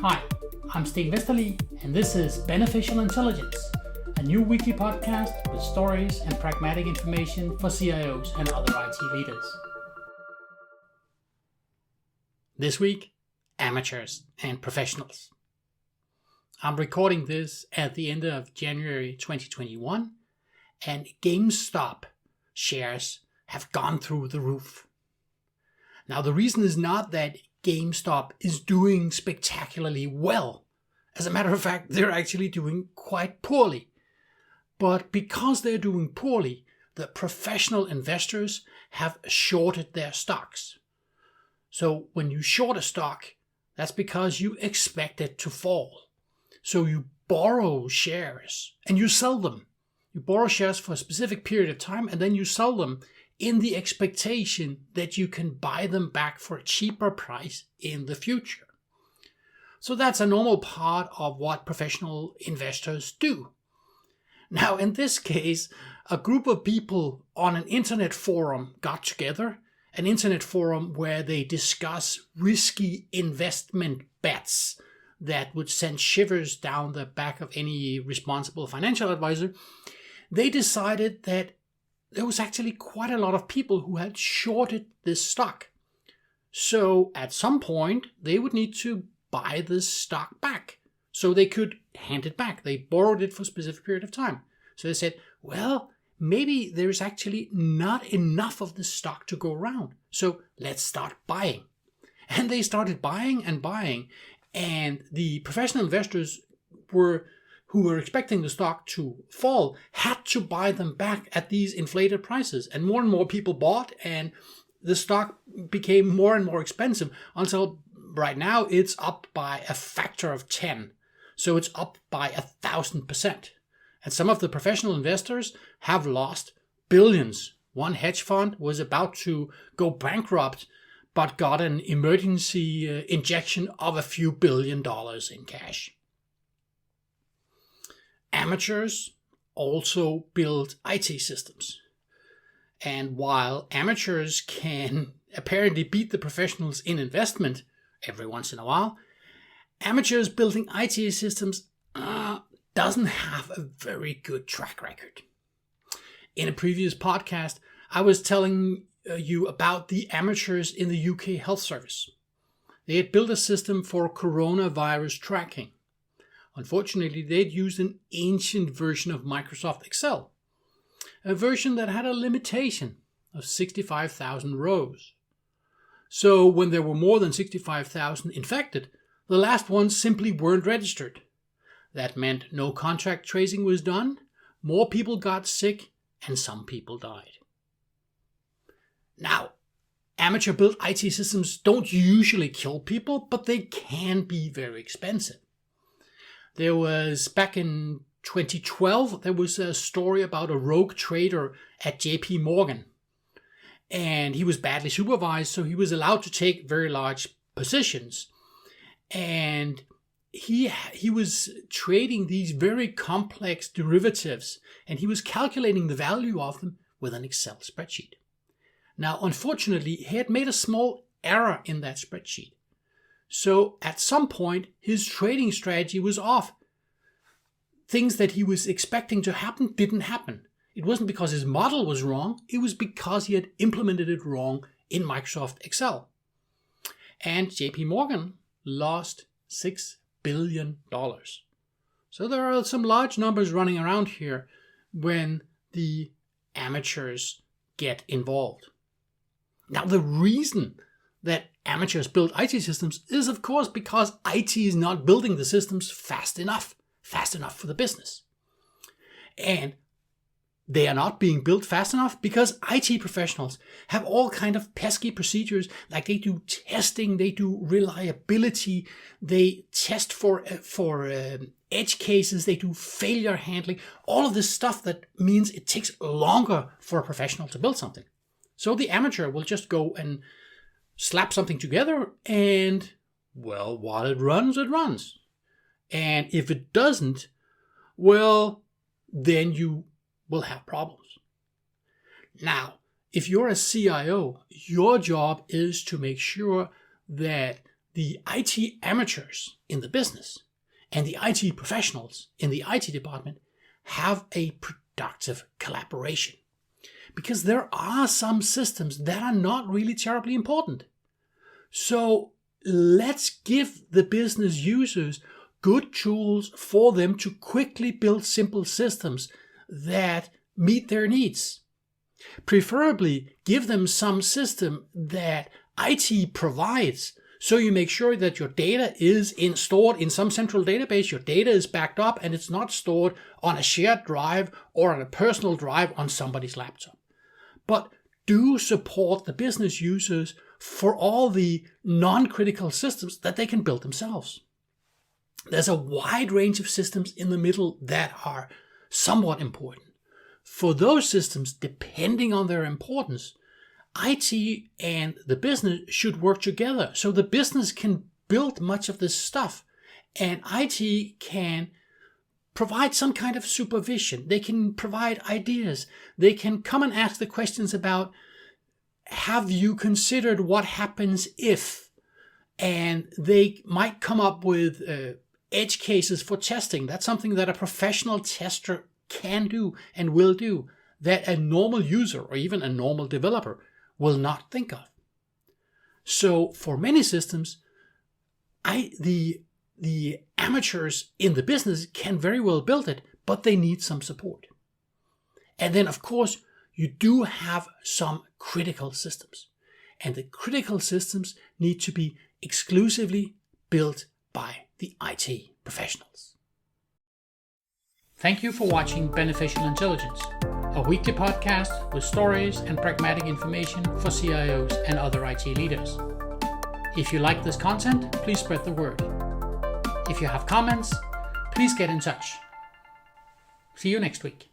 Hi, I'm Sten Vesterli, and this is Beneficial Intelligence, a new weekly podcast with stories and pragmatic information for CIOs and other IT leaders. This week, amateurs and professionals. I'm recording this at the end of January 2021, and GameStop shares have gone through the roof. Now, the reason is not that GameStop is doing spectacularly well. As a matter of fact, they're actually doing quite poorly. But because they're doing poorly, the professional investors have shorted their stocks. So when you short a stock, that's because you expect it to fall. So you borrow shares and you sell them. You borrow shares for a specific period of time and then you sell them in the expectation that you can buy them back for a cheaper price in the future. So that's a normal part of what professional investors do. Now, in this case, a group of people on an internet forum got together, an internet forum where they discuss risky investment bets that would send shivers down the back of any responsible financial advisor. They decided that there was actually quite a lot of people who had shorted this stock. So at some point, they would need to buy this stock back so they could hand it back. They borrowed it for a specific period of time. So they said, well, maybe there's actually not enough of this stock to go around. So let's start buying. And they started buying and buying. And the professional investors who were expecting the stock to fall had to buy them back at these inflated prices. And more people bought, and the stock became more and more expensive until right now it's up by a factor of 10. So it's up by 1,000%. And some of the professional investors have lost billions. One hedge fund was about to go bankrupt, but got an emergency injection of a few $1 billion in cash. Amateurs also build IT systems. And while amateurs can apparently beat the professionals in investment every once in a while, amateurs building IT systems doesn't have a very good track record. In a previous podcast, I was telling you about the amateurs in the UK Health Service. They had built a system for coronavirus tracking. Unfortunately, they'd used an ancient version of Microsoft Excel, a version that had a limitation of 65,000 rows. So when there were more than 65,000 infected, the last ones simply weren't registered. That meant no contact tracing was done, more people got sick, and some people died. Now, amateur-built IT systems don't usually kill people, but they can be very expensive. There was, back in 2012, there was a story about a rogue trader at JP Morgan. And he was badly supervised, so he was allowed to take very large positions. And he was trading these very complex derivatives, and he was calculating the value of them with an Excel spreadsheet. Now, unfortunately, he had made a small error in that spreadsheet. So at some point, his trading strategy was off. Things that he was expecting to happen didn't happen. It wasn't because his model was wrong. It was because he had implemented it wrong in Microsoft Excel. And JP Morgan lost $6 billion. So there are some large numbers running around here when the amateurs get involved. Now, the reason that amateurs build IT systems is, of course, because IT is not building the systems fast enough for the business. And they are not being built fast enough because IT professionals have all kind of pesky procedures, like they do testing, they do reliability, they test for edge cases, they do failure handling, all of this stuff that means it takes longer for a professional to build something. So the amateur will just go and slap something together and, well, while it runs, it runs. And if it doesn't, well, then you will have problems. Now, if you're a CIO, your job is to make sure that the IT amateurs in the business and the IT professionals in the IT department have a productive collaboration. Because there are some systems that are not really terribly important. So let's give the business users good tools for them to quickly build simple systems that meet their needs. Preferably give them some system that IT provides, so you make sure that your data is stored in some central database, your data is backed up, and it's not stored on a shared drive or on a personal drive on somebody's laptop. But do support the business users for all the non-critical systems that they can build themselves. There's a wide range of systems in the middle that are somewhat important. For those systems, depending on their importance, IT and the business should work together so the business can build much of this stuff and IT can provide some kind of supervision. They can provide ideas. They can come and ask the questions about, have you considered what happens if? And they might come up with edge cases for testing. That's something that a professional tester can do and will do that a normal user or even a normal developer will not think of. So for many systems, the amateurs in the business can very well build it, but they need some support. And then, of course, you do have some critical systems. And the critical systems need to be exclusively built by the IT professionals. Thank you for watching Beneficial Intelligence, a weekly podcast with stories and pragmatic information for CIOs and other IT leaders. If you like this content, please spread the word. If you have comments, please get in touch. See you next week.